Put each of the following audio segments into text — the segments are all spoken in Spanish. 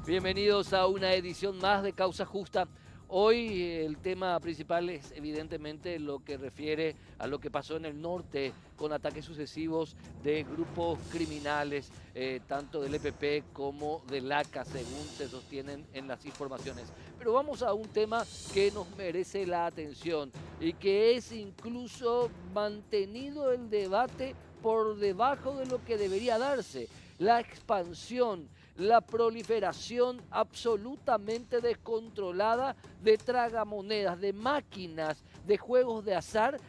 Bienvenidos a una edición más de Causa Justa. Hoy el tema principal es evidentemente lo que refiere a lo que pasó en el norte con ataques sucesivos de grupos criminales, tanto del EPP como del ACA, según se sostienen en las informaciones. Pero vamos a un tema que nos merece la atención y que es incluso mantenido el debate por debajo de lo que debería darse. La expansión, la proliferación absolutamente descontrolada de tragamonedas, de máquinas de juegos de azar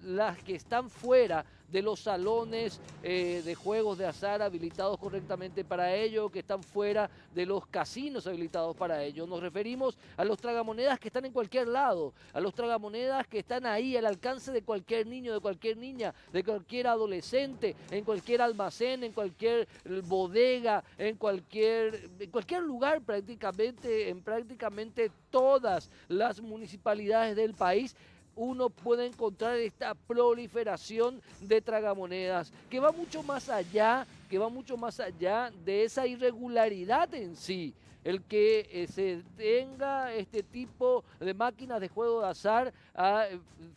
las que están fuera de los salones de juegos de azar habilitados correctamente para ello, que están fuera de los casinos habilitados para ello. Nos referimos a los tragamonedas que están en cualquier lado, a los tragamonedas que están ahí al alcance de cualquier niño, de cualquier niña, de cualquier adolescente, en cualquier almacén, en cualquier bodega, en cualquier lugar prácticamente, en prácticamente todas las municipalidades del país uno puede encontrar esta proliferación de tragamonedas que va mucho más allá, de esa irregularidad en sí. El que se tenga este tipo de máquinas de juego de azar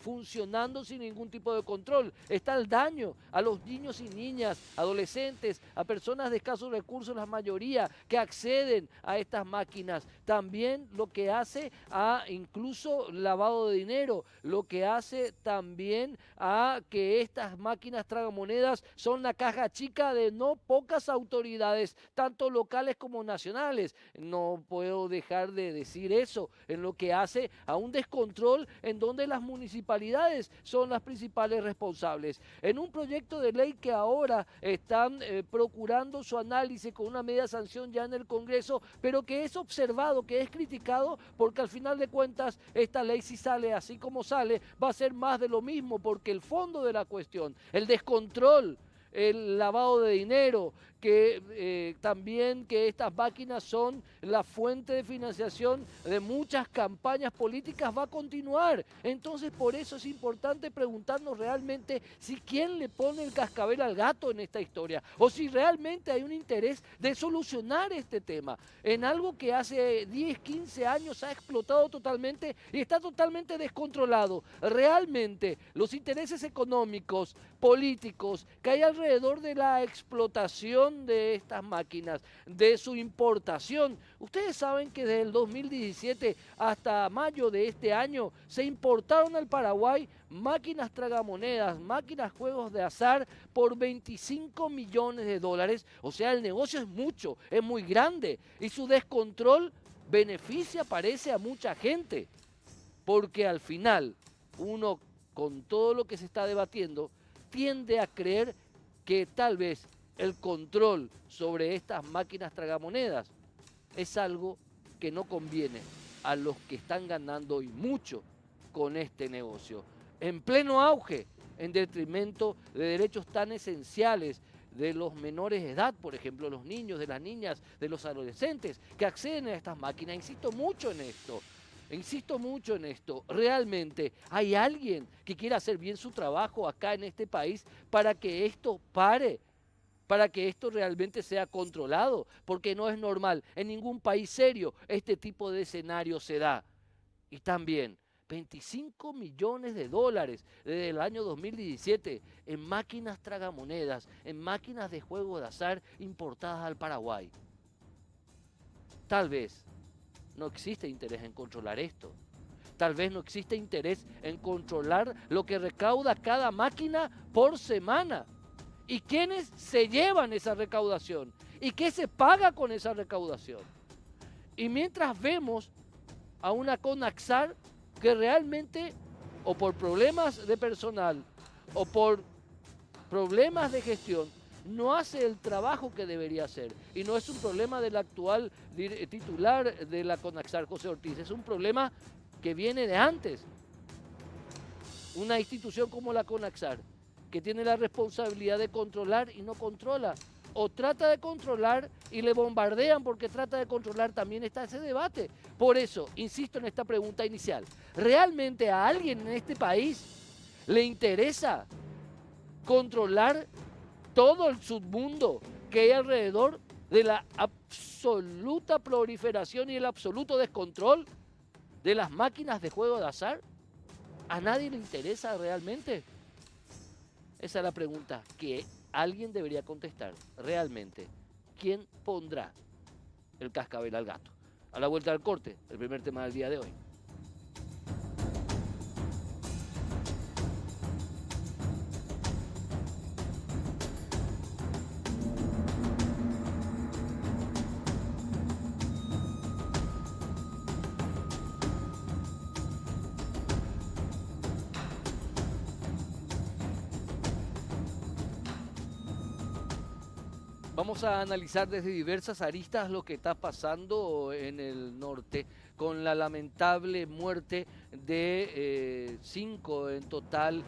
funcionando sin ningún tipo de control. Está el daño a los niños y niñas, adolescentes, a personas de escasos recursos, la mayoría, que acceden a estas máquinas. También lo que hace a incluso lavado de dinero, lo que hace también a que estas máquinas tragamonedas son la caja chica de no pocas autoridades, tanto locales como nacionales. No puedo dejar de decir eso, en lo que hace a un descontrol en donde las municipalidades son las principales responsables. En un proyecto de ley que ahora están procurando su análisis con una media sanción ya en el Congreso, pero que es observado, que es criticado, porque al final de cuentas esta ley, si sale así como sale, va a ser más de lo mismo, porque el fondo de la cuestión, el descontrol, el lavado de dinero, que también que estas máquinas son la fuente de financiación de muchas campañas políticas, va a continuar. Entonces por eso es importante preguntarnos realmente si quién le pone el cascabel al gato en esta historia, o si realmente hay un interés de solucionar este tema en algo que hace 10, 15 años ha explotado totalmente y está totalmente descontrolado. Realmente los intereses económicos, políticos que hay alrededor de la explotación de estas máquinas, de su importación. Ustedes saben que desde el 2017 hasta mayo de este año se importaron al Paraguay máquinas tragamonedas, máquinas juegos de azar por 25 millones de dólares. O sea, el negocio es mucho, es muy grande y su descontrol beneficia, parece, a mucha gente, porque al final uno, con todo lo que se está debatiendo, tiende a creer que tal vez el control sobre estas máquinas tragamonedas es algo que no conviene a los que están ganando hoy mucho con este negocio, en pleno auge, en detrimento de derechos tan esenciales de los menores de edad, por ejemplo, los niños, de las niñas, de los adolescentes que acceden a estas máquinas. Insisto mucho en esto, realmente hay alguien que quiera hacer bien su trabajo acá en este país para que esto pare, para que esto realmente sea controlado, porque no es normal. En ningún país serio este tipo de escenario se da. Y también 25 millones de dólares desde el año 2017 en máquinas tragamonedas, en máquinas de juego de azar importadas al Paraguay. Tal vez no existe interés en controlar esto. Tal vez no existe interés en controlar lo que recauda cada máquina por semana. ¿Y quiénes se llevan esa recaudación? ¿Y qué se paga con esa recaudación? Y mientras vemos a una Conaxar que realmente, o por problemas de personal, o por problemas de gestión, no hace el trabajo que debería hacer. Y no es un problema del actual titular de la Conaxar, José Ortiz, es un problema que viene de antes. Una institución como la Conaxar, que tiene la responsabilidad de controlar y no controla, o trata de controlar y le bombardean porque trata de controlar, también está ese debate. Por eso, insisto en esta pregunta inicial, ¿realmente a alguien en este país le interesa controlar todo el submundo que hay alrededor de la absoluta proliferación y el absoluto descontrol de las máquinas de juego de azar? ¿A nadie le interesa realmente? Esa es la pregunta que alguien debería contestar realmente. ¿Quién pondrá el cascabel al gato? A la vuelta del corte, el primer tema del día de hoy. Vamos a analizar desde diversas aristas lo que está pasando en el norte con la lamentable muerte de 5 en total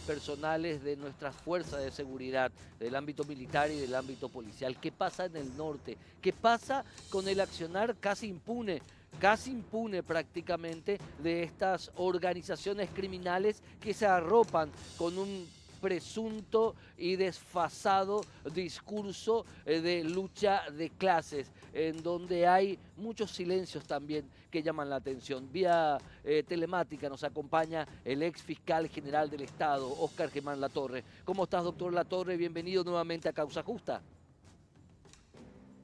personales de nuestras fuerzas de seguridad, del ámbito militar y del ámbito policial. ¿Qué pasa en el norte? ¿Qué pasa con el accionar casi impune prácticamente de estas organizaciones criminales que se arropan con un presunto y desfasado discurso de lucha de clases, en donde hay muchos silencios también que llaman la atención? Vía telemática nos acompaña el ex fiscal general del Estado, Óscar Germán Latorre. ¿Cómo estás, doctor Latorre? Bienvenido nuevamente a Causa Justa.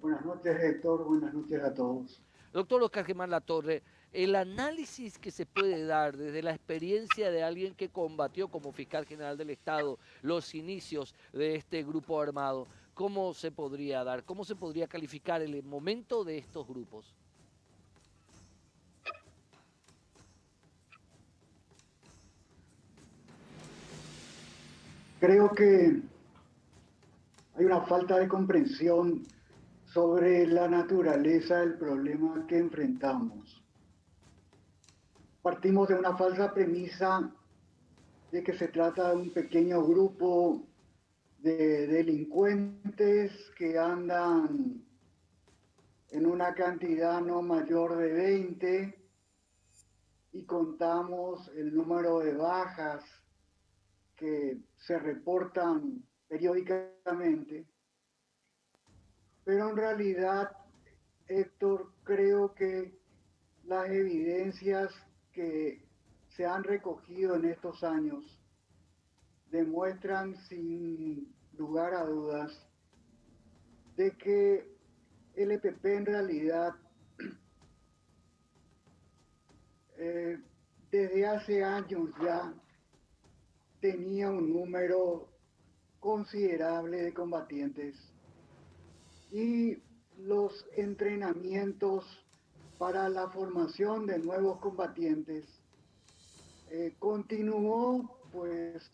Buenas noches, Héctor. Buenas noches a todos. Doctor Óscar Germán Latorre, el análisis que se puede dar desde la experiencia de alguien que combatió como fiscal general del Estado los inicios de este grupo armado, ¿cómo se podría dar? ¿Cómo se podría calificar el momento de estos grupos? Creo que hay una falta de comprensión sobre la naturaleza del problema que enfrentamos. Partimos de una falsa premisa de que se trata de un pequeño grupo de delincuentes que andan en una cantidad no mayor de 20 y contamos el número de bajas que se reportan periódicamente, pero en realidad, Héctor, creo que las evidencias que se han recogido en estos años demuestran sin lugar a dudas de que el EPP en realidad eh, desde hace años ya tenía un número considerable de combatientes y los entrenamientos para la formación de nuevos combatientes continuó pues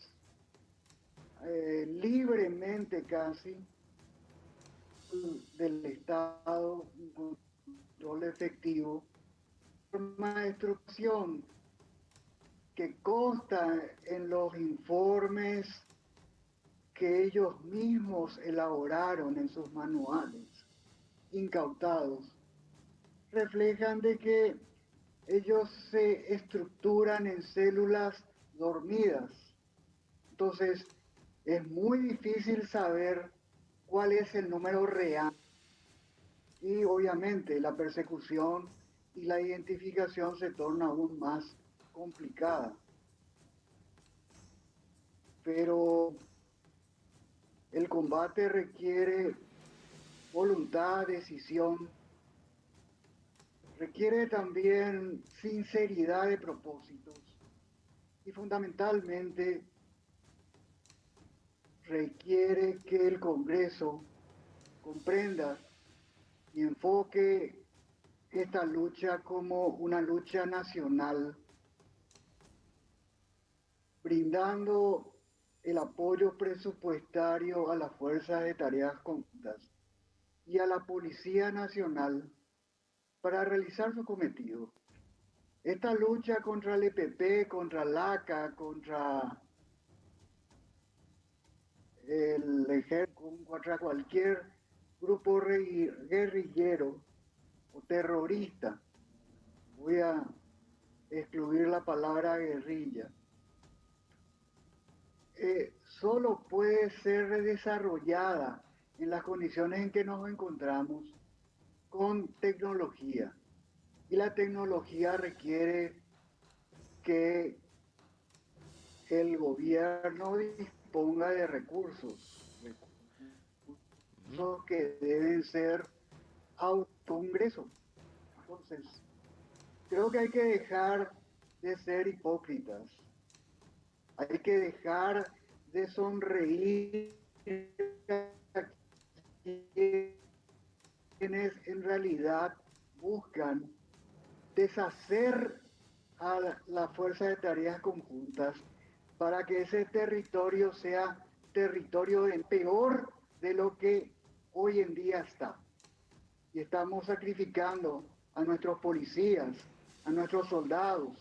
libremente casi del Estado, un control efectivo, forma de instrucción que consta en los informes que ellos mismos elaboraron en sus manuales, incautados, reflejan de que ellos se estructuran en células dormidas. Entonces, es muy difícil saber cuál es el número real. Y obviamente la persecución y la identificación se torna aún más complicada. Pero el combate requiere voluntad, decisión, requiere también sinceridad de propósitos y fundamentalmente requiere que el Congreso comprenda y enfoque esta lucha como una lucha nacional, brindando el apoyo presupuestario a las fuerzas de tareas conjuntas y a la Policía Nacional para realizar su cometido. Esta lucha contra el EPP, contra el ACA, contra el ejército, contra cualquier grupo guerrillero o terrorista, voy a excluir la palabra guerrilla, solo puede ser desarrollada en las condiciones en que nos encontramos con tecnología. Y la tecnología requiere que el gobierno disponga de recursos, Ujú. recursos que deben ser autoingresos. Entonces, creo que hay que dejar de ser hipócritas, hay que dejar de sonreír a quienes en realidad buscan deshacer a la fuerza de tareas conjuntas para que ese territorio sea territorio peor de lo que hoy en día está. Y estamos sacrificando a nuestros policías, a nuestros soldados,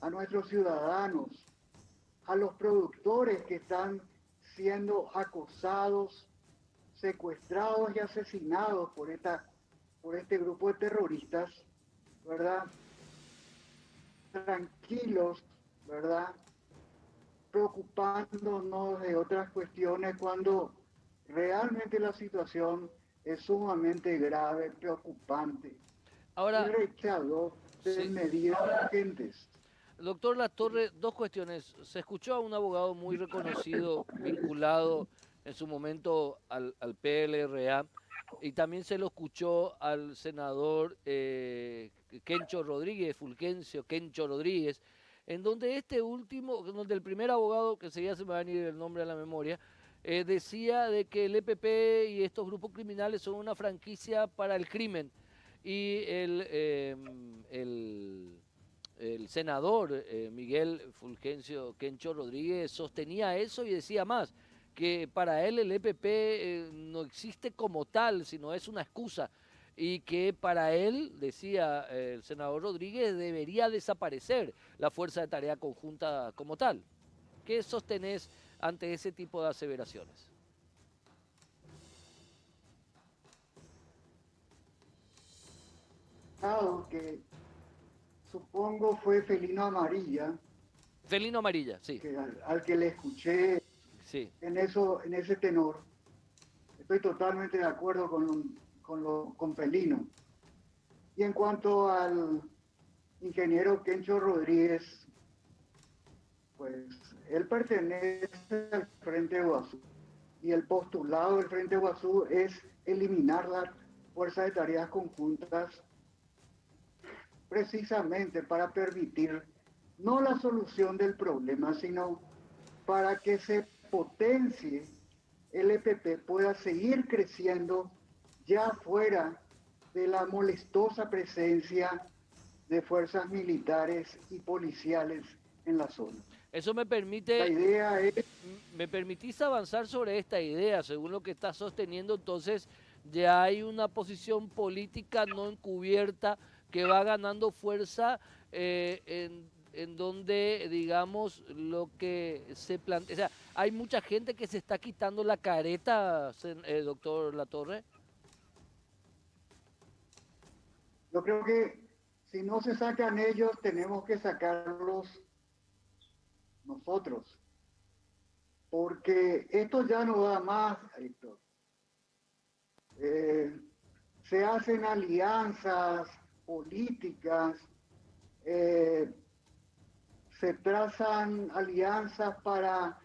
a nuestros ciudadanos, a los productores que están siendo acosados, secuestrados y asesinados por este grupo de terroristas, ¿verdad? Tranquilos, ¿verdad? Preocupándonos de otras cuestiones cuando realmente la situación es sumamente grave, preocupante y Ahora, rechazo de sí, medidas urgentes. doctor Latorre, dos cuestiones. Se escuchó a un abogado muy reconocido, vinculado en su momento al PLRA, y también se lo escuchó al senador Kencho Rodríguez, Fulgencio Kencho Rodríguez, en donde este último, donde el primer abogado, que seguía se me va a venir el nombre a la memoria, decía de que el EPP y estos grupos criminales son una franquicia para el crimen. Y el senador Miguel Fulgencio Kencho Rodríguez sostenía eso y decía más, que para él el EPP no existe como tal, sino es una excusa, y que para él, decía el senador Rodríguez, debería desaparecer la Fuerza de Tarea Conjunta como tal. ¿Qué sostenés ante ese tipo de aseveraciones? Que supongo fue Felino Amarilla, Felino Amarilla, sí, al que le escuché sí. en ese tenor. Estoy totalmente de acuerdo con Felino. Y en cuanto al ingeniero Kencho Rodríguez, pues él pertenece al Frente Guazú y el postulado del Frente Guazú es eliminar la fuerza de tareas conjuntas precisamente para permitir no la solución del problema, sino para que se potencie el EPP pueda seguir creciendo ya fuera de la molestosa presencia de fuerzas militares y policiales en la zona. Eso me La permite, idea es, me permitís avanzar sobre esta idea, según lo que estás sosteniendo, entonces ya hay una posición política no encubierta que va ganando fuerza en donde, digamos, lo que se plantea, o sea, hay mucha gente que se está quitando la careta, doctor Latorre. yo creo que si no se sacan ellos, tenemos que sacarlos nosotros, porque esto ya no da más, Héctor. Eh, Se hacen alianzas políticas, eh, se trazan alianzas para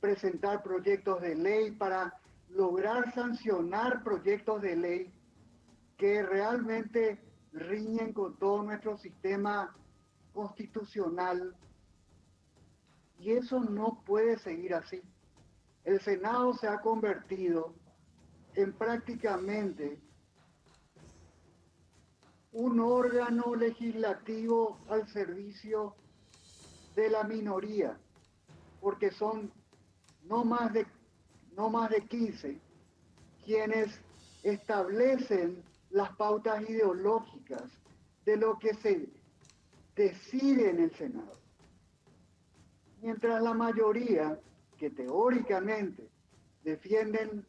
presentar proyectos de ley, para lograr sancionar proyectos de ley que realmente riñen con todo nuestro sistema constitucional. Y eso no puede seguir así. El Senado se ha convertido en prácticamente un órgano legislativo al servicio de la minoría, porque son no más de, no más de 15 quienes establecen las pautas ideológicas de lo que se decide en el Senado. Mientras la mayoría, que teóricamente defienden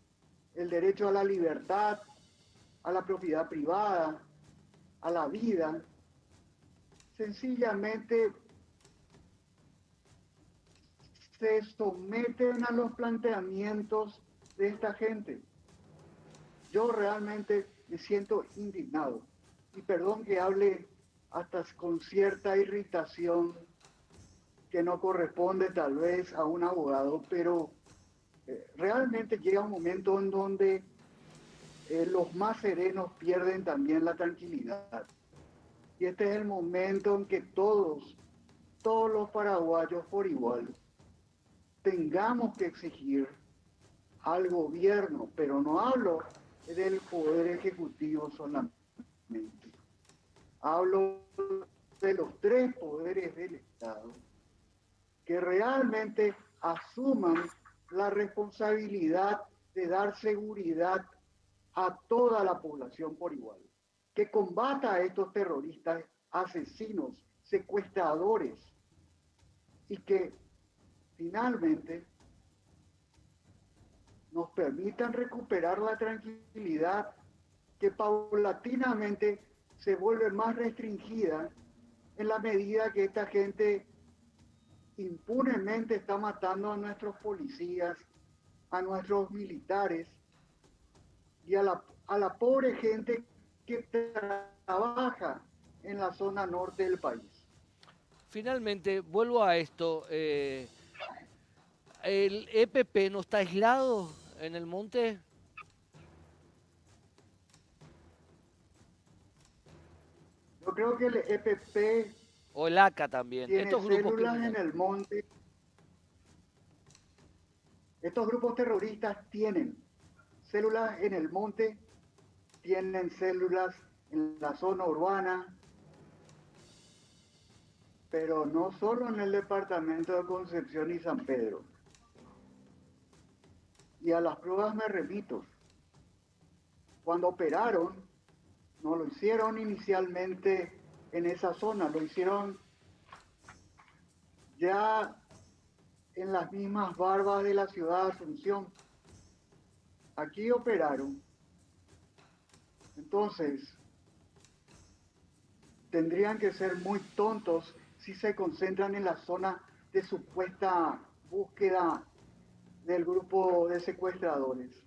el derecho a la libertad, a la propiedad privada, a la vida, sencillamente se someten a los planteamientos de esta gente. yo realmente me siento indignado. Y perdón que hable hasta con cierta irritación que no corresponde tal vez a un abogado, pero realmente llega un momento en donde los más serenos pierden también la tranquilidad. Y este es el momento en que todos los paraguayos por igual, tengamos que exigir al gobierno, pero no hablo del poder ejecutivo solamente, hablo de los tres poderes del Estado, que realmente asuman la responsabilidad de dar seguridad a toda la población por igual, que combata a estos terroristas, asesinos, secuestradores, y que finalmente nos permitan recuperar la tranquilidad que paulatinamente se vuelve más restringida en la medida que esta gente impunemente está matando a nuestros policías, a nuestros militares y a la pobre gente que trabaja en la zona norte del país. Finalmente, vuelvo a esto. ¿El EPP no está aislado en el monte? Yo creo que el EPP ¿O el ACA también? tiene Estos grupos células en criminales. el monte. Estos grupos terroristas tienen células en el monte, tienen células en la zona urbana, pero no solo en el departamento de Concepción y San Pedro. Y a las pruebas me remito. Cuando operaron, no lo hicieron inicialmente en esa zona, lo hicieron ya en las mismas barbas de la ciudad de Asunción. Aquí operaron. Entonces, tendrían que ser muy tontos si se concentran en la zona de supuesta búsqueda del grupo de secuestradores.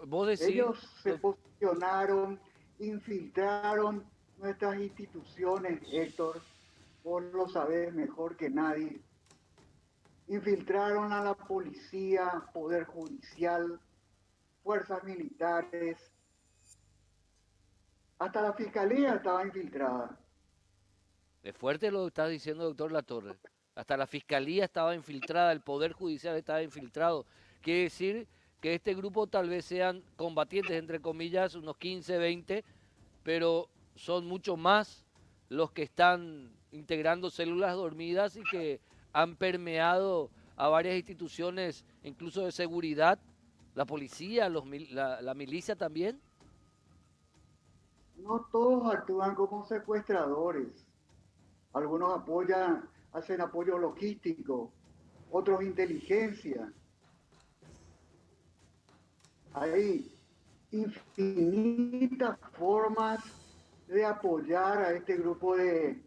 Vos decís, Ellos se posicionaron, infiltraron nuestras instituciones, Héctor, vos lo sabés mejor que nadie. Infiltraron a la policía, poder judicial, fuerzas militares, hasta la fiscalía estaba infiltrada. es fuerte lo que está diciendo el doctor Latorre. Hasta la fiscalía estaba infiltrada, el poder judicial estaba infiltrado. Quiere decir que este grupo tal vez sean combatientes, entre comillas, unos 15, 20, pero son mucho más los que están integrando células dormidas y que han permeado a varias instituciones, incluso de seguridad, la policía, la milicia también. No todos actúan como secuestradores. Algunos apoyan, hacen apoyo logístico, otros inteligencia. Hay infinitas formas de apoyar a este grupo de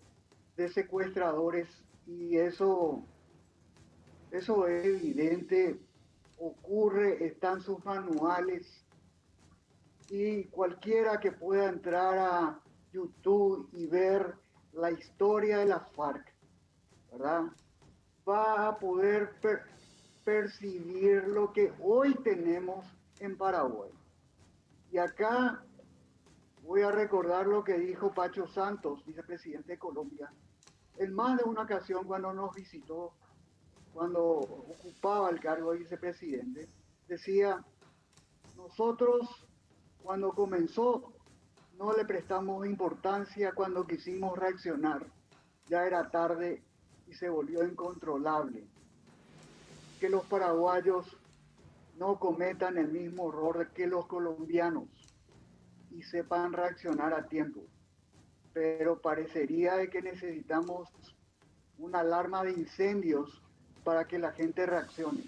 secuestradores y eso es evidente, ocurre, están sus manuales y cualquiera que pueda entrar a YouTube y ver la historia de las FARC, ¿verdad? Va a poder percibir lo que hoy tenemos en Paraguay. Y acá voy a recordar lo que dijo Pacho Santos, vicepresidente de Colombia, en más de una ocasión cuando nos visitó, cuando ocupaba el cargo de vicepresidente, decía, nosotros cuando comenzó no le prestamos importancia cuando quisimos reaccionar, ya era tarde y se volvió incontrolable. Que los paraguayos no cometan el mismo error que los colombianos y sepan reaccionar a tiempo. Pero parecería de que necesitamos una alarma de incendios para que la gente reaccione.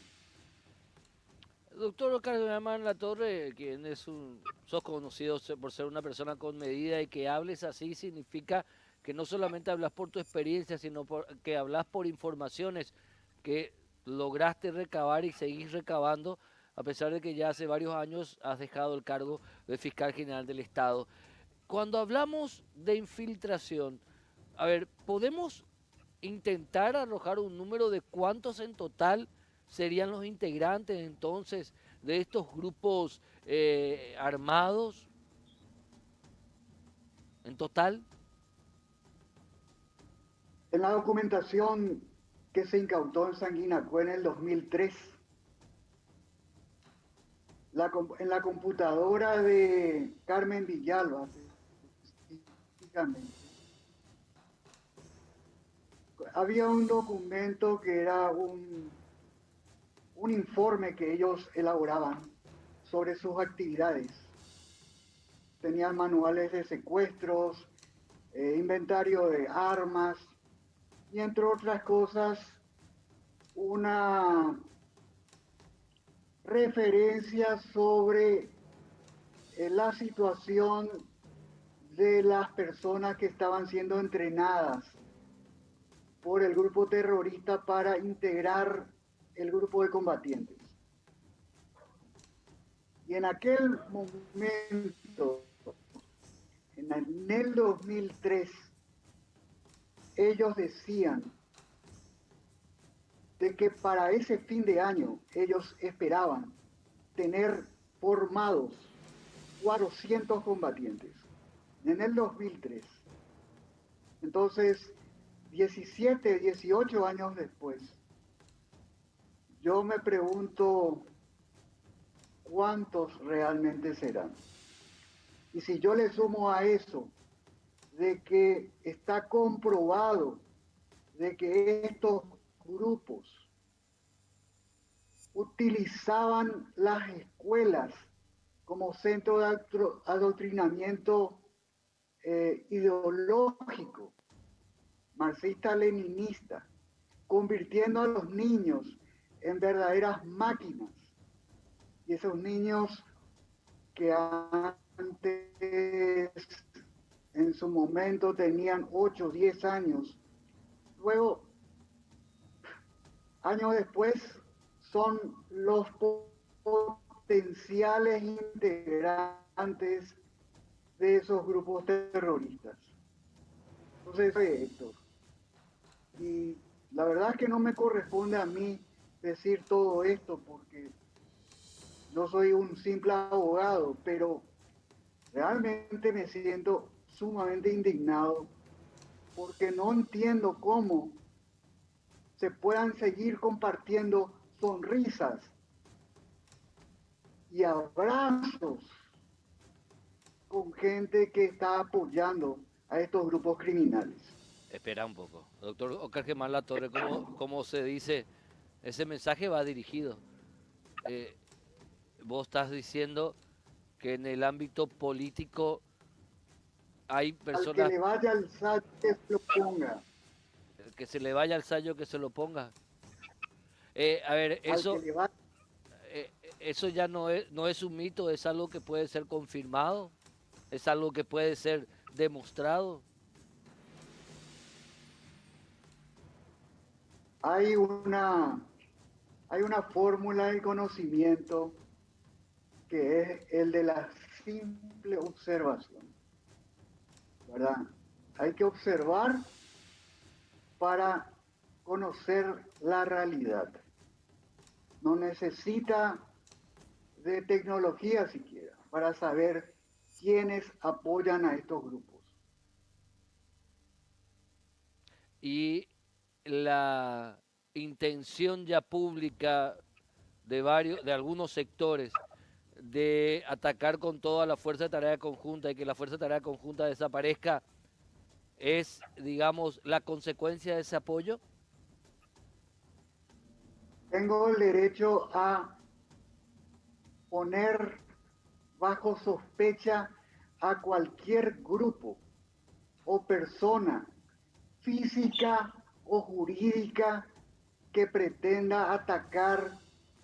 Doctor Oscar Germán Latorre, quien sos conocido por ser una persona con medida y que hables así significa que no solamente hablas por tu experiencia, sino que hablas por informaciones que lograste recabar y seguís recabando a pesar de que ya hace varios años has dejado el cargo de fiscal general del Estado. Cuando hablamos de infiltración, a ver, ¿podemos intentar arrojar un número de cuántos en total serían los integrantes entonces de estos grupos armados en total? En la documentación que se incautó en Sanguinacué en el 2003, en la computadora de Carmen Villalba, específicamente, había un documento que era un informe que ellos elaboraban sobre sus actividades. Tenían manuales de secuestros, inventario de armas y entre otras cosas una referencia sobre la situación de las personas que estaban siendo entrenadas por el grupo terrorista para integrar el grupo de combatientes. Y en aquel momento, en el 2003, ellos decían de que para ese fin de año ellos esperaban tener formados 400 combatientes. En el 2003. Entonces, 17, 18 años después, yo me pregunto cuántos realmente serán. Y si yo le sumo a eso de que está comprobado de que estos grupos utilizaban las escuelas como centro de adoctrinamiento ideológico, marxista-leninista, convirtiendo a los niños en verdaderas máquinas. Y esos niños que antes, en su momento, tenían 8 o 10 años, luego, años después, son los potenciales integrantes de esos grupos terroristas. Entonces, Héctor, y la verdad es que no me corresponde a mí decir todo esto porque yo soy un simple abogado, pero realmente me siento sumamente indignado porque no entiendo cómo se puedan seguir compartiendo sonrisas y abrazos con gente que está apoyando a estos grupos criminales. Espera un poco. Doctor Oscar Germán Latorre, como se dice, ese mensaje va dirigido. Eh, Vos estás diciendo que en el ámbito político hay Al que personas le vaya al SAT, que se lo ponga. que se le vaya al sayo que se lo ponga. A ver, Al que le vaya. eso ya no es un mito, es algo que puede ser confirmado, es algo que puede ser demostrado. Hay una, hay una fórmula de conocimiento que es el de la simple observación, ¿verdad? Hay que observar para conocer la realidad. No necesita de tecnología siquiera para saber quiénes apoyan a estos grupos. Y la intención ya pública de algunos sectores de atacar con toda la fuerza de tarea conjunta y que la fuerza de tarea conjunta desaparezca es, digamos, la consecuencia de ese apoyo. Tengo el derecho a poner bajo sospecha a cualquier grupo o persona física o jurídica que pretenda atacar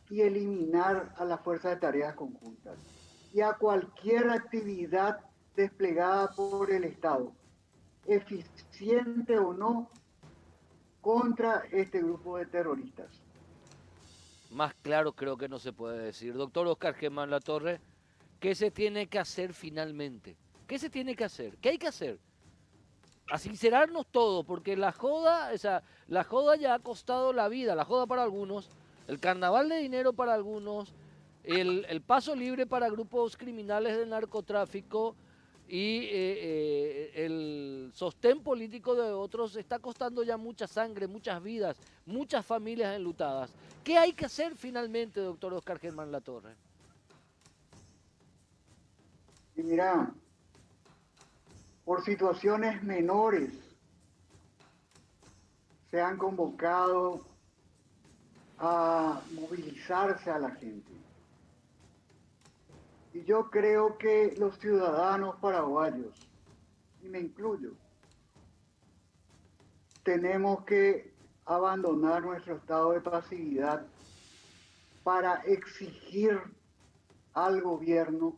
y eliminar a la Fuerza de Tareas Conjuntas y a cualquier actividad desplegada por el Estado, eficiente o no, contra este grupo de terroristas. Más claro creo que no se puede decir. Doctor Oscar Germán Latorre, ¿qué se tiene que hacer finalmente? ¿Qué se tiene que hacer? ¿Qué hay que hacer? A sincerarnos todo, porque la joda, o sea, la joda ya ha costado la vida, la joda para algunos, el carnaval de dinero para algunos, el paso libre para grupos criminales del narcotráfico y el sostén político de otros está costando ya mucha sangre, muchas vidas, muchas familias enlutadas. ¿Qué hay que hacer finalmente, doctor Oscar Germán Latorre? Y mira, por situaciones menores se han convocado a movilizarse a la gente. Y yo creo que los ciudadanos paraguayos, y me incluyo, tenemos que abandonar nuestro estado de pasividad para exigir al gobierno,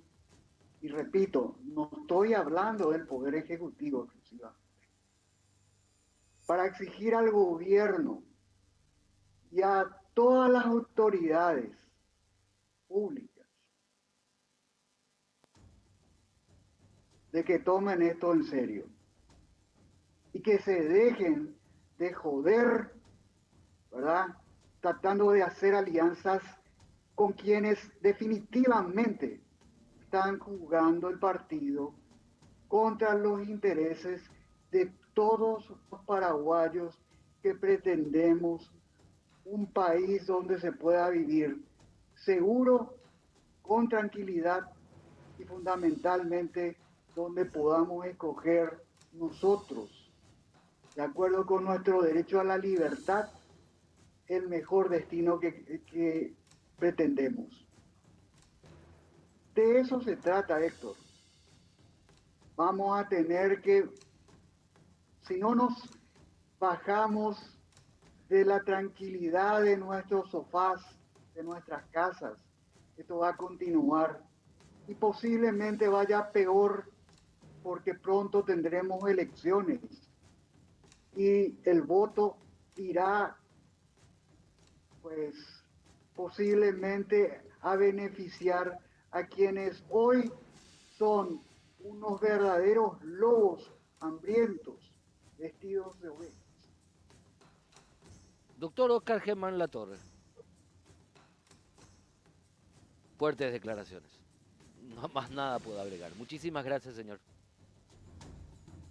y repito, no estoy hablando del Poder Ejecutivo exclusivamente, para exigir al gobierno y a todas las autoridades públicas de que tomen esto en serio y que se dejen de joder, ¿verdad? Tratando de hacer alianzas con quienes definitivamente están jugando el partido contra los intereses de todos los paraguayos que pretendemos un país donde se pueda vivir seguro, con tranquilidad y fundamentalmente donde podamos escoger nosotros, de acuerdo con nuestro derecho a la libertad, el mejor destino que pretendemos. De eso se trata, Héctor. Vamos a tener que, si no nos bajamos de la tranquilidad de nuestros sofás, de nuestras casas, esto va a continuar y posiblemente vaya peor porque pronto tendremos elecciones y el voto irá, pues, posiblemente a beneficiar a quienes hoy son unos verdaderos lobos hambrientos vestidos de ovejas. Doctor Oscar Germán Latorre, fuertes declaraciones. No más nada puedo agregar. Muchísimas gracias, señor.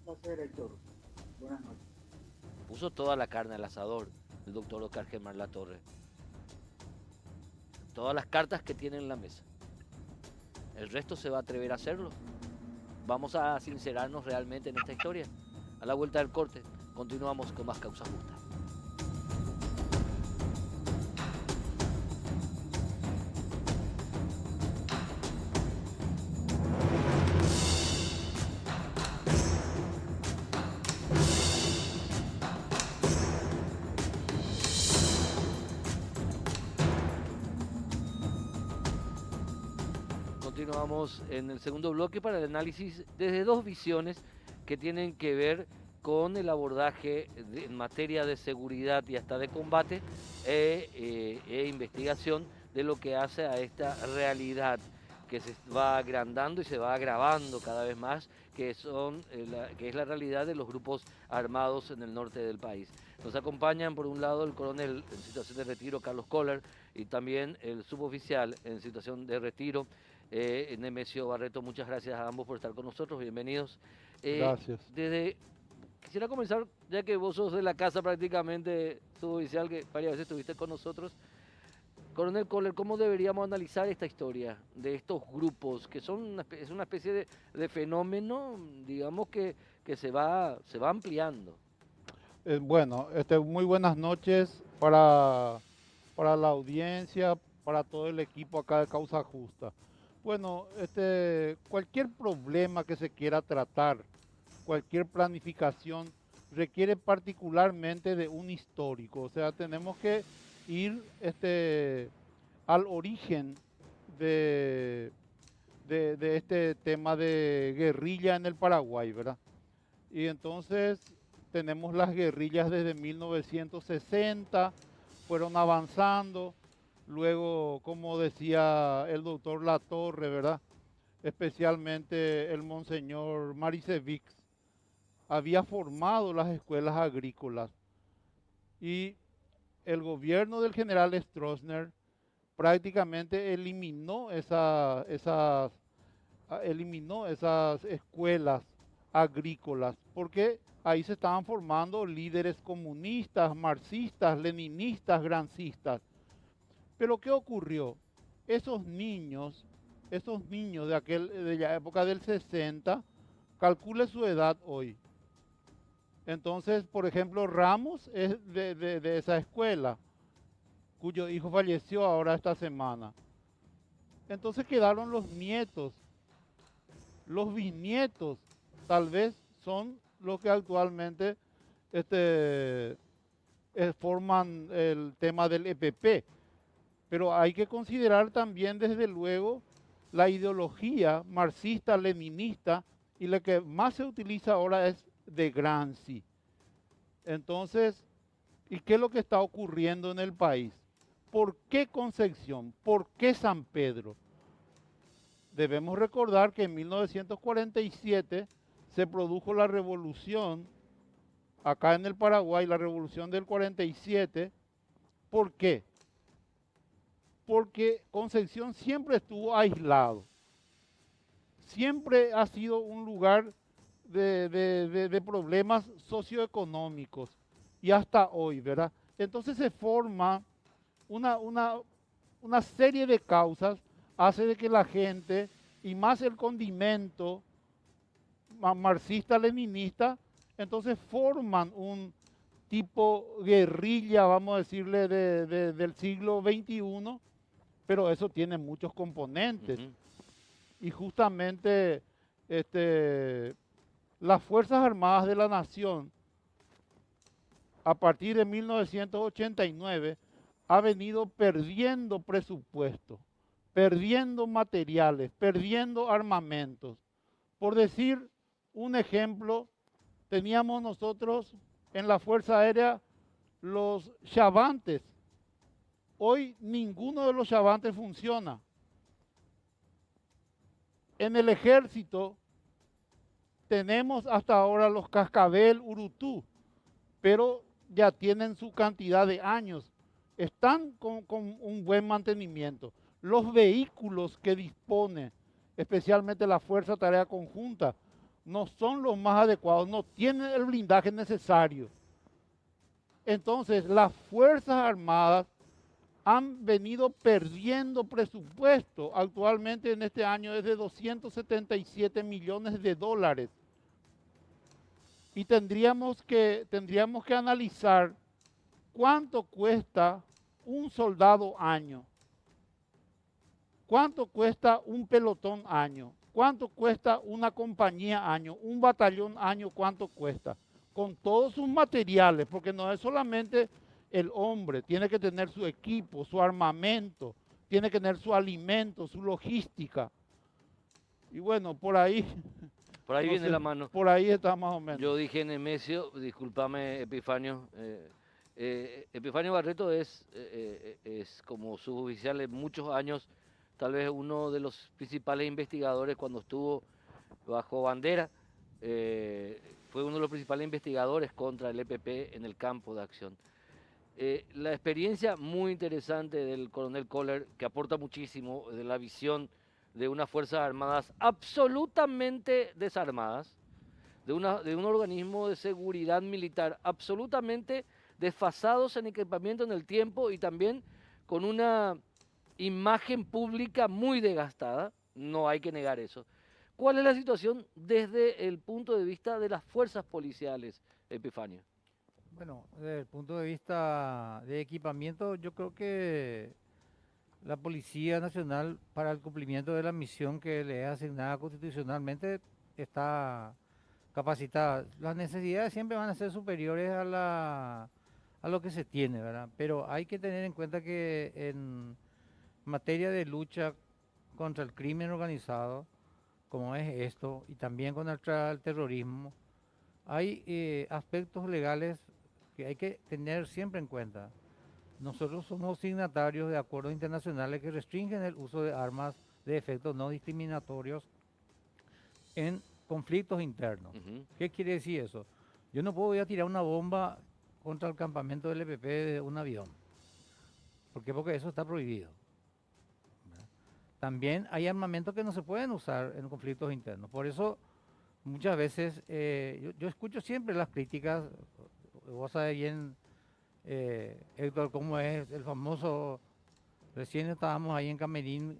Un placer, Héctor. Buenas noches. Puso toda la carne al asador el doctor Oscar Germán Latorre. Todas las cartas que tiene en la mesa. ¿El resto se va a atrever a hacerlo? Vamos a sincerarnos realmente en esta historia. A la vuelta del corte, continuamos con más Causa Justa. Continuamos en el segundo bloque para el análisis desde dos visiones que tienen que ver con el abordaje en materia de seguridad y hasta de combate e investigación de lo que hace a esta realidad que se va agrandando y se va agravando cada vez más, que es la realidad de los grupos armados en el norte del país. Nos acompañan por un lado el coronel en situación de retiro, Carlos Kohler, y también el suboficial en situación de retiro, Nemesio Barreto. Muchas gracias a ambos por estar con nosotros, bienvenidos. Gracias. Quisiera comenzar, ya que vos sos de la casa prácticamente, suboficial, que varias veces estuviste con nosotros. Coronel Kohler, ¿cómo deberíamos analizar esta historia de estos grupos, que es una especie de fenómeno, digamos, que se va ampliando? Bueno, muy buenas noches para la audiencia, para todo el equipo acá de Causa Justa. Bueno, cualquier problema que se quiera tratar, cualquier planificación, requiere particularmente de un histórico. O sea, tenemos que ir al origen de, de este tema de guerrilla en el Paraguay, ¿verdad? Y entonces tenemos las guerrillas desde 1960, fueron avanzando luego, como decía el doctor Latorre, ¿verdad? Especialmente el monseñor Maricevic, había formado las escuelas agrícolas y el gobierno del general Stroessner prácticamente eliminó esas escuelas agrícolas, porque ahí se estaban formando líderes comunistas, marxistas, leninistas, grancistas. Pero ¿qué ocurrió? Esos niños, esos niños de la época del 60, calcule su edad hoy. Entonces, por ejemplo, Ramos es de esa escuela, cuyo hijo falleció ahora esta semana. Entonces quedaron los nietos, los bisnietos, tal vez son los que actualmente forman el tema del EPP. Pero hay que considerar también, desde luego, la ideología marxista-leninista, y la que más se utiliza ahora es de Gramsci. Entonces, ¿y qué es lo que está ocurriendo en el país? ¿Por qué Concepción? ¿Por qué San Pedro? Debemos recordar que en 1947 se produjo la revolución acá en el Paraguay, la revolución del 47. ¿Por qué? Porque Concepción siempre estuvo aislado. Siempre ha sido un lugar de problemas socioeconómicos, y hasta hoy, ¿verdad? Entonces se forma una, una, una serie de causas, hace de que la gente, y más el condimento marxista-leninista, entonces forman un tipo guerrilla, vamos a decirle, del siglo XXI, pero eso tiene muchos componentes. Y justamente las Fuerzas Armadas de la Nación, a partir de 1989, ha venido perdiendo presupuesto, perdiendo materiales, perdiendo armamentos. Por decir un ejemplo, teníamos nosotros en la Fuerza Aérea los chavantes. Hoy ninguno de los chavantes funciona. En el ejército tenemos hasta ahora los Cascabel, Urutú, pero ya tienen su cantidad de años. Están con un buen mantenimiento. Los vehículos que dispone, especialmente la Fuerza Tarea Conjunta, no son los más adecuados, no tienen el blindaje necesario. Entonces, las Fuerzas Armadas han venido perdiendo presupuesto. Actualmente en este año es de 277 millones de dólares. Y tendríamos que analizar cuánto cuesta un soldado año, cuánto cuesta un pelotón año, cuánto cuesta una compañía año, un batallón año, cuánto cuesta, con todos sus materiales, porque no es solamente el hombre, tiene que tener su equipo, su armamento, tiene que tener su alimento, su logística. Y bueno, por ahí Por ahí no viene sé, la mano. por ahí está más o menos. Yo dije Nemesio, discúlpame Epifanio. Epifanio Barreto es como suboficial en muchos años, tal vez uno de los principales investigadores cuando estuvo bajo bandera. Fue uno de los principales investigadores contra el EPP en el campo de acción. La experiencia muy interesante del coronel Kohler, que aporta muchísimo de la visión de unas Fuerzas Armadas absolutamente desarmadas, de un organismo de seguridad militar absolutamente desfasados en equipamiento en el tiempo y también con una imagen pública muy desgastada, no hay que negar eso. ¿Cuál es la situación desde el punto de vista de las fuerzas policiales, Epifanio? Bueno, desde el punto de vista de equipamiento, yo creo que la Policía Nacional, para el cumplimiento de la misión que le es asignada constitucionalmente, está capacitada. Las necesidades siempre van a ser superiores a lo que se tiene, ¿verdad? Pero hay que tener en cuenta que en materia de lucha contra el crimen organizado, como es esto, y también contra el terrorismo, hay aspectos legales que hay que tener siempre en cuenta. nosotros somos signatarios de acuerdos internacionales que restringen el uso de armas de efectos no discriminatorios en conflictos internos. Ujú. ¿Qué quiere decir eso? Yo no puedo ir a tirar una bomba contra el campamento del EPP de un avión. ¿Por qué? Porque eso está prohibido. ¿Verdad? También hay armamentos que no se pueden usar en conflictos internos. Por eso, muchas veces, yo escucho siempre las críticas, vos sabés bien, Héctor, cómo es el famoso, recién estábamos ahí en Camerín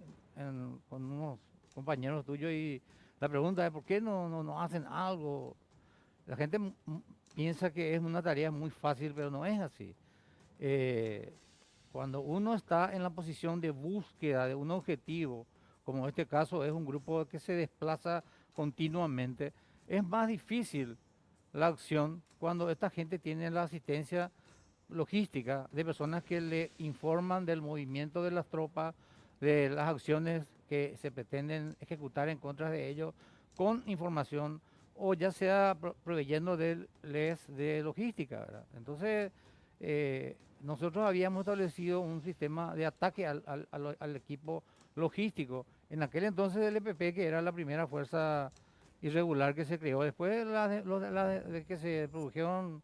con unos compañeros tuyos y la pregunta es, ¿por qué no hacen algo? La gente piensa que es una tarea muy fácil, pero no es así. Eh, Cuando uno está en la posición de búsqueda de un objetivo, como en este caso es un grupo que se desplaza continuamente, es más difícil la acción cuando esta gente tiene la asistencia logística de personas que le informan del movimiento de las tropas, de las acciones que se pretenden ejecutar en contra de ellos, con información o ya sea proveyéndoles de logística, ¿verdad? Entonces, nosotros habíamos establecido un sistema de ataque al equipo logístico, en aquel entonces del EPP, que era la primera fuerza irregular que se creó. Después de que se produjeron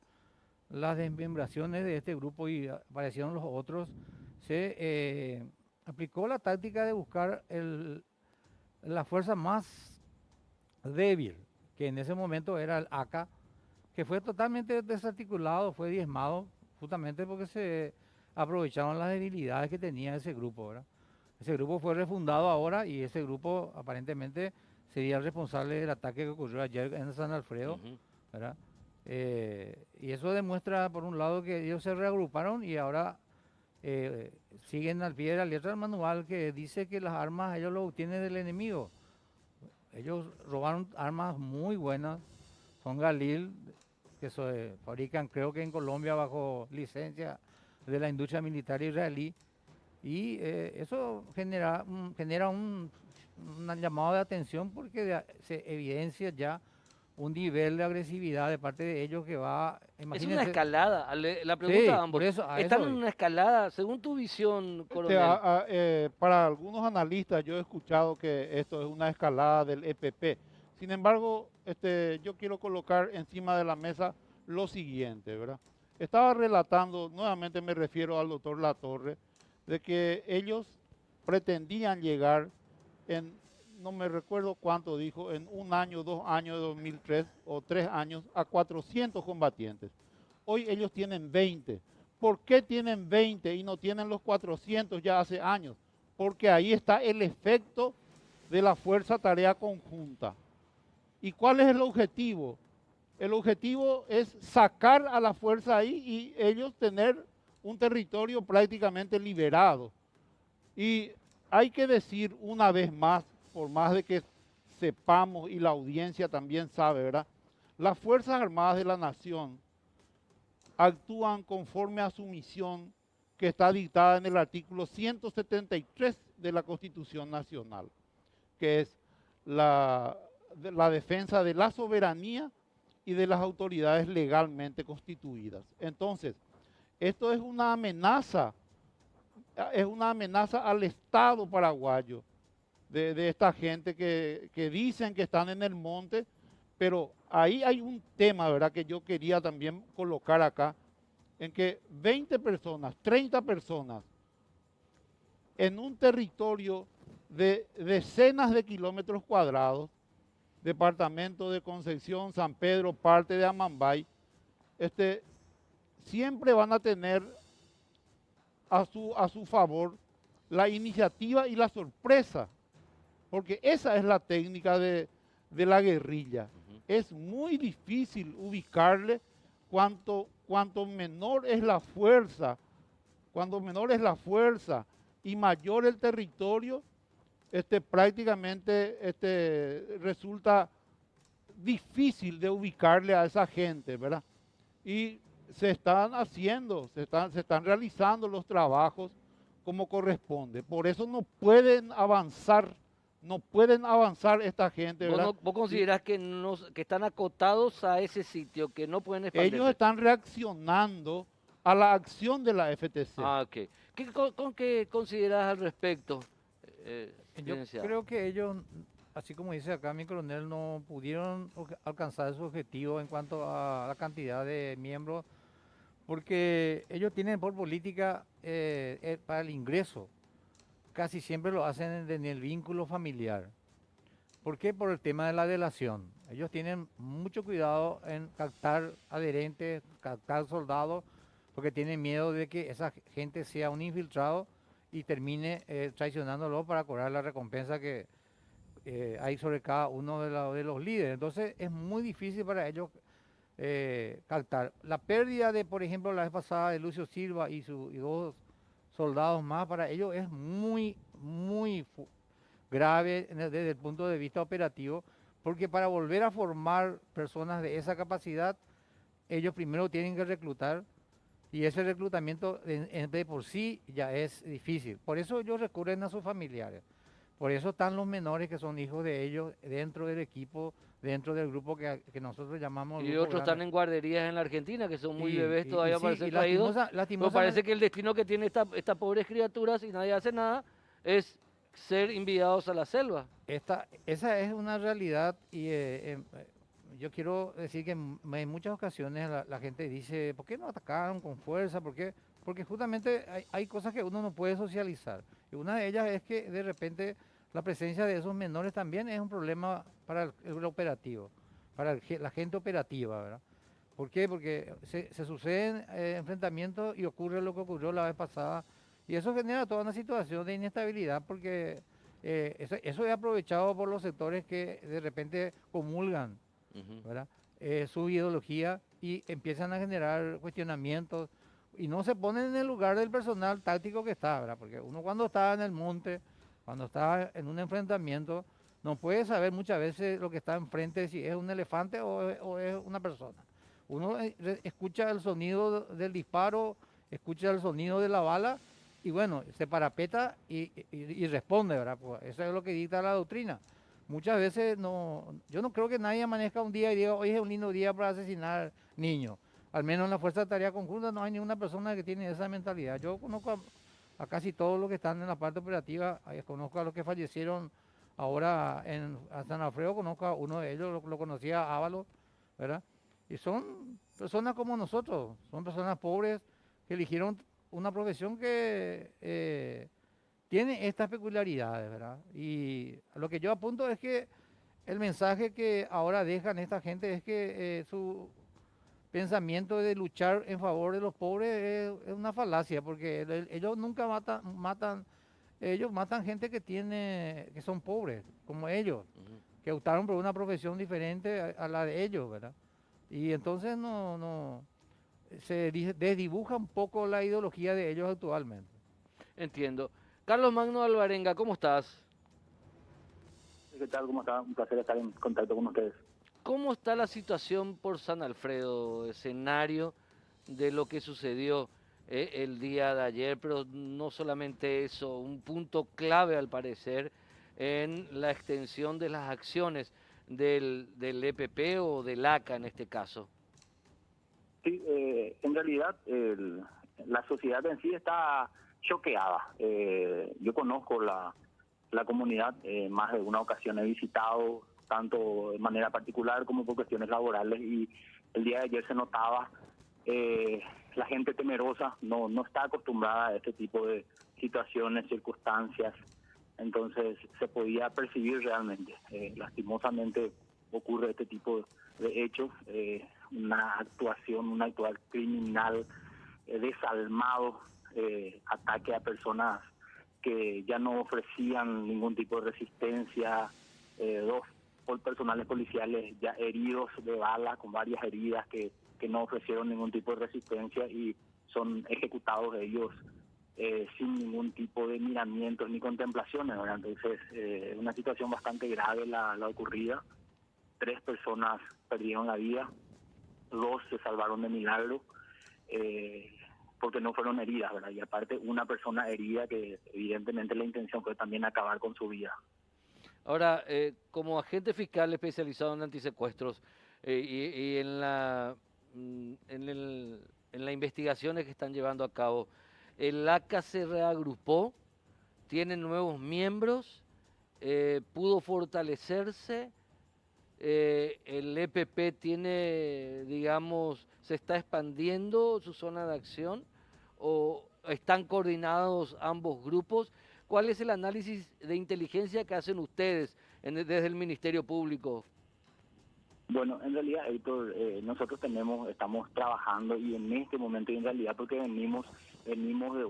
las desmembraciones de este grupo y aparecieron los otros, se aplicó la táctica de buscar la fuerza más débil, que en ese momento era el ACA, que fue totalmente desarticulado, fue diezmado, justamente porque se aprovechaban las debilidades que tenía ese grupo, ¿verdad? Ese grupo fue refundado ahora y ese grupo aparentemente sería el responsable del ataque que ocurrió ayer en San Alfredo, Ujú. ¿verdad? Y eso demuestra, por un lado, que ellos se reagruparon y ahora siguen al pie de la letra del manual que dice que las armas ellos lo obtienen del enemigo. Ellos robaron armas muy buenas, son Galil, que se fabrican creo que en Colombia bajo licencia de la industria militar israelí, y eso genera un llamado de atención porque se evidencia ya un nivel de agresividad de parte de ellos que va, Es una imagínense, escalada. La pregunta sí, a por ambos. eso, a ¿Están eso en voy. una escalada, según tu visión, Este, coronel? para algunos analistas yo he escuchado que esto es una escalada del EPP. Sin embargo, yo quiero colocar encima de la mesa lo siguiente, ¿verdad? Estaba relatando, nuevamente me refiero al doctor Latorre, de que ellos pretendían llegar en, no me recuerdo cuánto dijo, en un año, 2 años de 2003 o 3 años, a 400 combatientes. Hoy ellos tienen 20. ¿Por qué tienen 20 y no tienen los 400 ya hace años? Porque ahí está el efecto de la fuerza tarea conjunta. ¿Y cuál es el objetivo? El objetivo es sacar a la fuerza ahí y ellos tener un territorio prácticamente liberado. Y hay que decir una vez más, por más de que sepamos y la audiencia también sabe, ¿verdad? Las Fuerzas Armadas de la Nación actúan conforme a su misión que está dictada en el artículo 173 de la Constitución Nacional, que es la defensa de la soberanía y de las autoridades legalmente constituidas. Entonces, esto es una amenaza al Estado paraguayo de esta gente que dicen que están en el monte, pero ahí hay un tema, ¿verdad?, que yo quería también colocar acá, en que 20 personas, 30 personas, en un territorio de decenas de kilómetros cuadrados, departamento de Concepción, San Pedro, parte de Amambay, siempre van a tener a su favor la iniciativa y la sorpresa, porque esa es la técnica de la guerrilla. Ujú. Es muy difícil ubicarle cuanto menor es la fuerza, cuando menor es la fuerza y mayor el territorio, prácticamente resulta difícil de ubicarle a esa gente, ¿verdad? Y se están realizando los trabajos como corresponde. Por eso no pueden avanzar esta gente, ¿verdad? ¿Vos considerás que, que están acotados a ese sitio, que no pueden Ellos expandirse? están reaccionando a la acción de la FTC. Ah, ok. ¿Con qué consideras al respecto, Yo licenciado? creo que ellos, así como dice acá mi coronel, no pudieron alcanzar su objetivo en cuanto a la cantidad de miembros, porque ellos tienen por política para el ingreso, casi siempre lo hacen en el vínculo familiar. ¿Por qué? Por el tema de la delación. Ellos tienen mucho cuidado en captar adherentes, captar soldados, porque tienen miedo de que esa gente sea un infiltrado y termine traicionándolo para cobrar la recompensa que hay sobre cada uno de los líderes. Entonces es muy difícil para ellos captar. La pérdida de, por ejemplo, la vez pasada de Lucio Silva y dos soldados más, para ellos es muy grave desde el punto de vista operativo, porque para volver a formar personas de esa capacidad, ellos primero tienen que reclutar y ese reclutamiento de por sí ya es difícil. Por eso ellos recurren a sus familiares. Por eso están los menores que son hijos de ellos dentro del equipo, dentro del grupo que nosotros llamamos el Y grupo otros están grande. en guarderías en la Argentina, que son muy Y, bebés y todavía para sí, ser y traídos. Pero lastimosamente, parece que el destino que tiene estas pobres criaturas, y nadie hace nada, es ser enviados a la selva. esa es una realidad y yo quiero decir que en muchas ocasiones la gente dice, ¿por qué no atacaron con fuerza? ¿Por qué? Porque justamente hay cosas que uno no puede socializar. Y una de ellas es que de repente la presencia de esos menores también es un problema para el operativo, para la gente operativa, ¿verdad? ¿Por qué? Porque se suceden enfrentamientos y ocurre lo que ocurrió la vez pasada. Y eso genera toda una situación de inestabilidad porque eso es aprovechado por los sectores que de repente comulgan, Ujú. ¿verdad? Su ideología y empiezan a generar cuestionamientos y no se ponen en el lugar del personal táctico que está, ¿verdad? Porque uno cuando está en el monte, cuando está en un enfrentamiento, no puede saber muchas veces lo que está enfrente, si es un elefante o es una persona. Uno escucha el sonido del disparo, escucha el sonido de la bala y bueno, se parapeta y responde, ¿verdad? Pues eso es lo que dicta la doctrina. Muchas veces no, yo no creo que nadie amanezca un día y diga, hoy es un lindo día para asesinar niños. Al menos en la Fuerza de Tarea Conjunta no hay ninguna persona que tiene esa mentalidad. Yo conozco a casi todos los que están en la parte operativa, conozco a los que fallecieron ahora en San Alfredo, conozco a uno de ellos, lo conocía a Ábalos, ¿verdad? Y son personas como nosotros, son personas pobres que eligieron una profesión que tiene estas peculiaridades, ¿verdad? Y lo que yo apunto es que el mensaje que ahora dejan esta gente es que su pensamiento de luchar en favor de los pobres es una falacia, porque ellos nunca ellos matan gente que son pobres, como ellos, Ujú. que optaron por una profesión diferente a la de ellos, ¿verdad? Y entonces no se desdibuja un poco la ideología de ellos actualmente. Entiendo. Carlos Magno Alvarenga, ¿cómo estás? ¿Qué tal? ¿Cómo está? Un placer estar en contacto con ustedes. ¿Cómo está la situación por San Alfredo, escenario de lo que sucedió el día de ayer? Pero no solamente eso, un punto clave al parecer en la extensión de las acciones del EPP o del ACA en este caso. Sí, en realidad la sociedad en sí está choqueada. Yo conozco la comunidad, más de una ocasión he visitado, tanto de manera particular como por cuestiones laborales, y el día de ayer se notaba la gente temerosa, no está acostumbrada a este tipo de situaciones, circunstancias, entonces se podía percibir realmente. Lastimosamente ocurre este tipo de hechos, una actual criminal, desalmado, ataque a personas que ya no ofrecían ningún tipo de resistencia, dos personales policiales ya heridos de bala, con varias heridas que no ofrecieron ningún tipo de resistencia y son ejecutados ellos sin ningún tipo de miramientos ni contemplaciones, ¿verdad? Entonces, es una situación bastante grave la ocurrida. 3 personas perdieron la vida, 2 se salvaron de milagro, porque no fueron heridas, ¿verdad? Y aparte una persona herida que evidentemente la intención fue también acabar con su vida. Ahora, como agente fiscal especializado en antisecuestros y en en las investigaciones que están llevando a cabo. El ACA se reagrupó, tiene nuevos miembros, pudo fortalecerse, el EPP tiene, digamos, se está expandiendo su zona de acción o están coordinados ambos grupos. ¿Cuál es el análisis de inteligencia que hacen ustedes desde el Ministerio Público? Bueno, en realidad, Héctor, nosotros estamos trabajando y en este momento, y en realidad porque venimos de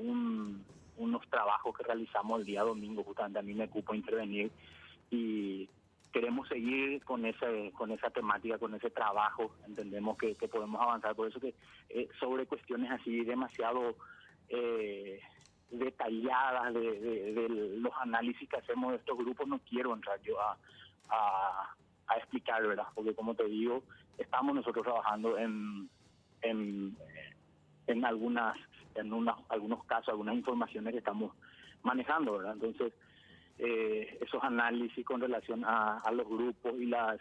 unos trabajos que realizamos el día domingo, justamente a mí me cupo intervenir y queremos seguir con esa temática, con ese trabajo. Entendemos que podemos avanzar, por eso que sobre cuestiones así demasiado detalladas de los análisis que hacemos de estos grupos no quiero entrar yo a explicar, ¿verdad? Porque como te digo, estamos nosotros trabajando en algunos casos, algunas informaciones que estamos manejando, ¿verdad? Entonces, esos análisis con relación a los grupos y la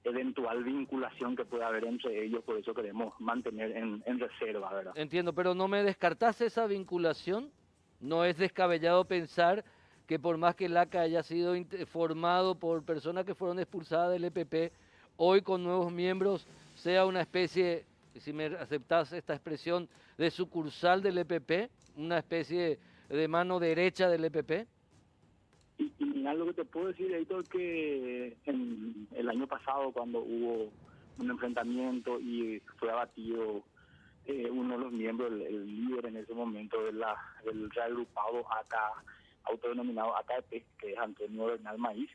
eventual vinculación que pueda haber entre ellos, por eso queremos mantener en reserva, ¿verdad? Entiendo, pero no me descartás esa vinculación. No es descabellado pensar que por más que el ACA haya sido formado por personas que fueron expulsadas del EPP, hoy con nuevos miembros sea una especie, si me aceptás esta expresión, de sucursal del EPP, una especie de mano derecha del EPP. Y algo que te puedo decir, Héctor, que en el año pasado, cuando hubo un enfrentamiento y fue abatido uno de los miembros, el líder en ese momento del reagrupado ACA, autodenominado AKEP, que es Antonio Bernal Maíz,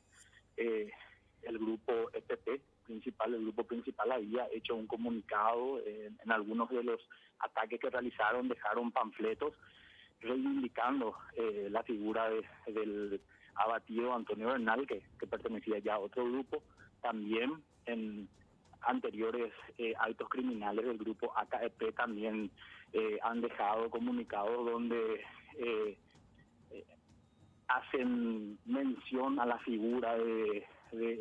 el grupo EPP principal, el grupo principal había hecho un comunicado en algunos de los ataques que realizaron, dejaron panfletos reivindicando la figura del abatido Antonio Bernal, que pertenecía ya a otro grupo. También en anteriores actos criminales del grupo AKEP también han dejado comunicados donde hacen mención a la figura de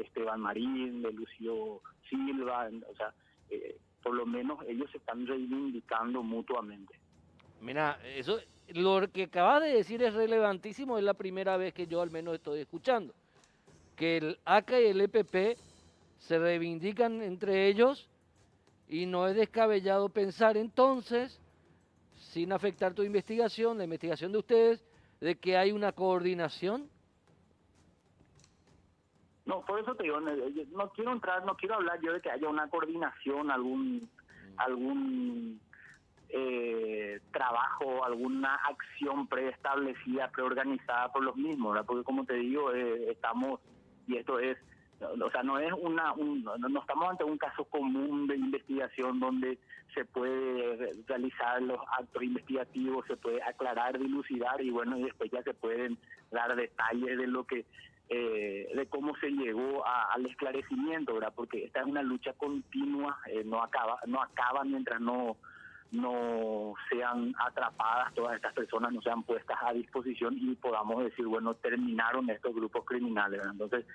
Esteban Marín, de Lucio Silva, o sea, por lo menos ellos se están reivindicando mutuamente. Mira, eso, lo que acabas de decir es relevantísimo, es la primera vez que yo al menos estoy escuchando, que el ACA y el EPP se reivindican entre ellos y no es descabellado pensar entonces, sin afectar tu investigación, la investigación de ustedes, de que hay una coordinación. No, por eso te digo, no quiero hablar yo de que haya una coordinación, algún trabajo, alguna acción preestablecida, preorganizada por los mismos, ¿verdad? Porque como te digo, estamos, y esto es, o sea, no estamos ante un caso común de investigación donde se puede realizar los actos investigativos, se puede aclarar, dilucidar y bueno, y después ya se pueden dar detalles de lo que de cómo se llegó al esclarecimiento, ¿verdad? Porque esta es una lucha continua, no acaba mientras no sean atrapadas todas estas personas, no sean puestas a disposición y podamos decir, bueno, terminaron estos grupos criminales, ¿verdad? Entonces,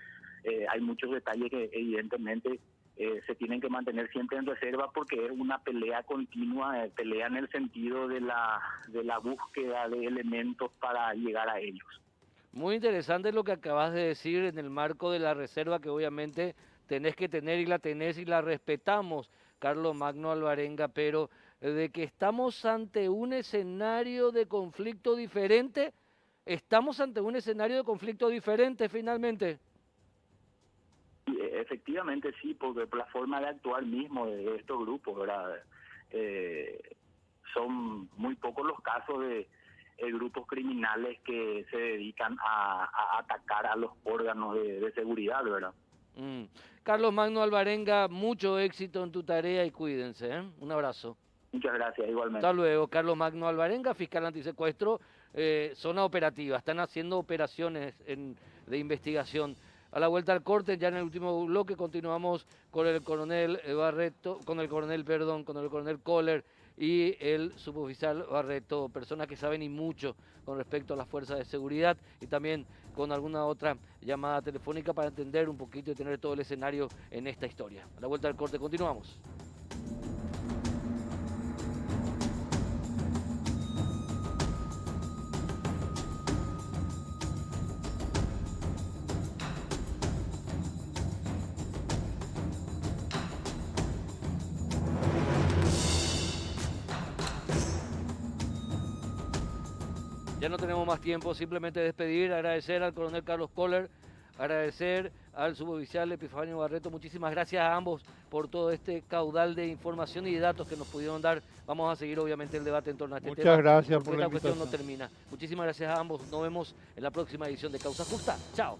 hay muchos detalles que evidentemente se tienen que mantener siempre en reserva porque es una pelea continua, pelea en el sentido de la búsqueda de elementos para llegar a ellos. Muy interesante lo que acabas de decir en el marco de la reserva que obviamente tenés que tener y la tenés y la respetamos, Carlos Magno Alvarenga, pero de que estamos ante un escenario de conflicto diferente, estamos ante un escenario de conflicto diferente finalmente. Efectivamente sí, porque por la forma de actuar mismo de estos grupos, ¿verdad? Son muy pocos los casos de grupos criminales que se dedican a atacar a los órganos de seguridad, ¿verdad? Carlos Magno Alvarenga, mucho éxito en tu tarea y cuídense, ¿eh? Un abrazo. Muchas gracias, igualmente. Hasta luego. Carlos Magno Alvarenga, fiscal antisecuestro, zona operativa. Están haciendo operaciones de investigación. A la vuelta al corte, ya en el último bloque, continuamos con el coronel Kohler y el suboficial Barreto, personas que saben y mucho con respecto a las fuerzas de seguridad y también con alguna otra llamada telefónica para entender un poquito y tener todo el escenario en esta historia. A la vuelta al corte, continuamos. Ya no tenemos más tiempo, simplemente despedir, agradecer al coronel Carlos Kohler, agradecer al suboficial Epifanio Barreto. Muchísimas gracias a ambos por todo este caudal de información y de datos que nos pudieron dar. Vamos a seguir obviamente el debate en torno a este tema. Muchas gracias porque por la esta cuestión no invitación. termina. Muchísimas gracias a ambos. Nos vemos en la próxima edición de Causa Justa. Chao.